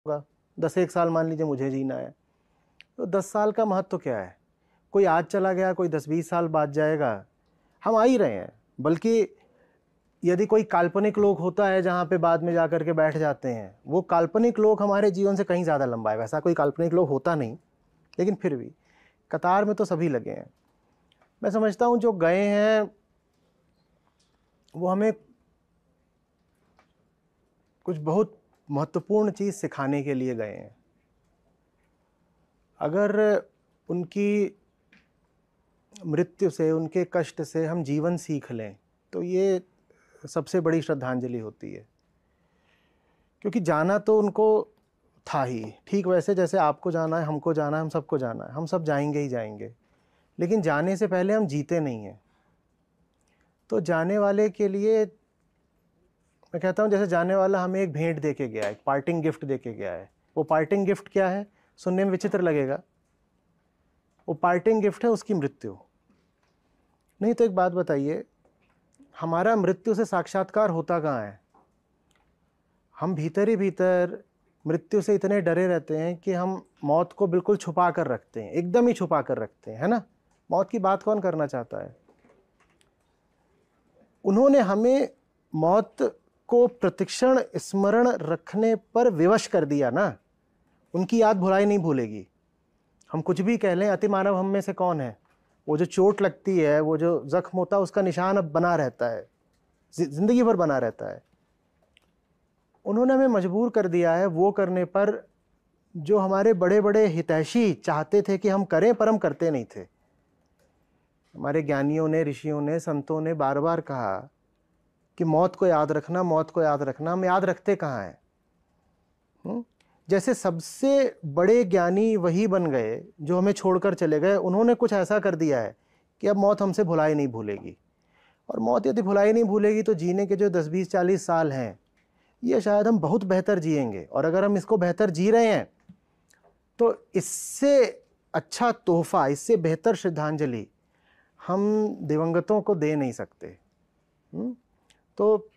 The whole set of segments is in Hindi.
होगा, 10 साल मान लीजिए मुझे जीना है, तो 10 साल का महत्व क्या है? कोई आज चला गया, कोई 10-20 साल बाद जाएगा, हम आ ही रहे हैं। बल्कि यदि कोई काल्पनिक लोक होता है जहाँ पे बाद में जाकर के बैठ जाते हैं, वो काल्पनिक लोक हमारे जीवन से कहीं ज़्यादा लंबा है। वैसा कोई काल्पनिक लोक होता नहीं, लेकिन फिर भी कतार में तो सभी लगे हैं। मैं समझता हूँ जो गए हैं वो हमें कुछ बहुत महत्वपूर्ण चीज़ सिखाने के लिए गए हैं। अगर उनकी मृत्यु से, उनके कष्ट से हम जीवन सीख लें तो ये सबसे बड़ी श्रद्धांजलि होती है। क्योंकि जाना तो उनको था ही, ठीक वैसे जैसे आपको जाना है, हमको जाना है, हम सबको जाना है, हम सब जाएंगे ही जाएंगे। लेकिन जाने से पहले हम जीते नहीं हैं। तो जाने वाले के लिए मैं कहता हूँ, जैसे जाने वाला हमें एक भेंट दे के गया है, एक पार्टिंग गिफ्ट दे के गया है। वो पार्टिंग गिफ्ट क्या है? सुनने में विचित्र लगेगा। वो पार्टिंग गिफ्ट है उसकी मृत्यु। नहीं तो एक बात बताइए, हमारा मृत्यु से साक्षात्कार होता कहाँ है? हम भीतर ही भीतर मृत्यु से इतने डरे रहते हैं कि हम मौत को बिल्कुल छुपा कर रखते हैं, एकदम ही छुपा कर रखते हैं, है ना? मौत की बात कौन करना चाहता है? उन्होंने हमें मौत को प्रतिक्षण स्मरण रखने पर विवश कर दिया ना। उनकी याद भुलाई नहीं भूलेगी। हम कुछ भी कह लें, अति मानव हम में से कौन है? वो जो चोट लगती है, वो जो जख्म होता है, उसका निशान अब बना रहता है, जिंदगी भर बना रहता है। उन्होंने हमें मजबूर कर दिया है वो करने पर जो हमारे बड़े बड़े हितैषी चाहते थे कि हम करें, पर हम करते नहीं थे। हमारे ज्ञानियों ने, ऋषियों ने, संतों ने बार बार कहा कि मौत को याद रखना, मौत को याद रखना। हम याद रखते कहाँ हैं? जैसे सबसे बड़े ज्ञानी वही बन गए जो हमें छोड़कर चले गए। उन्होंने कुछ ऐसा कर दिया है कि अब मौत हमसे भुलाई नहीं भूलेगी। और मौत यदि भुलाई नहीं भूलेगी तो जीने के जो 10-20-40 साल हैं, ये शायद हम बहुत बेहतर जिएंगे। और अगर हम इसको बेहतर जी रहे हैं तो इससे अच्छा तोहफा, इससे बेहतर श्रद्धांजलि हम दिवंगतों को दे नहीं सकते। तो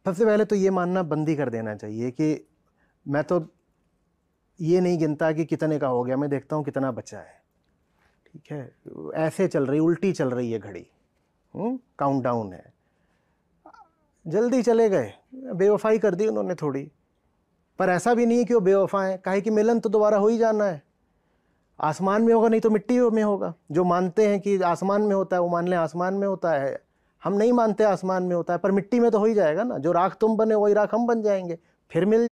सबसे पहले तो ये मानना बंद ही कर देना चाहिए कि मैं तो ये नहीं गिनता कि कितने का हो गया, मैं देखता हूँ कितना बचा है। ठीक है, ऐसे चल रही, उल्टी चल रही है घड़ी, काउंटडाउन है। जल्दी चले गए, बेवफाई कर दी उन्होंने थोड़ी, पर ऐसा भी नहीं है कि वो बेवफा है। काहे कि मिलन तो दोबारा हो ही जाना है। आसमान में होगा, नहीं तो मिट्टी में होगा। जो मानते हैं कि आसमान में होता है वो मान लें आसमान में होता है। हम नहीं मानते आसमान में होता है, पर मिट्टी में तो हो ही जाएगा ना। जो राख तुम बने वही राख हम बन जाएंगे, फिर मिल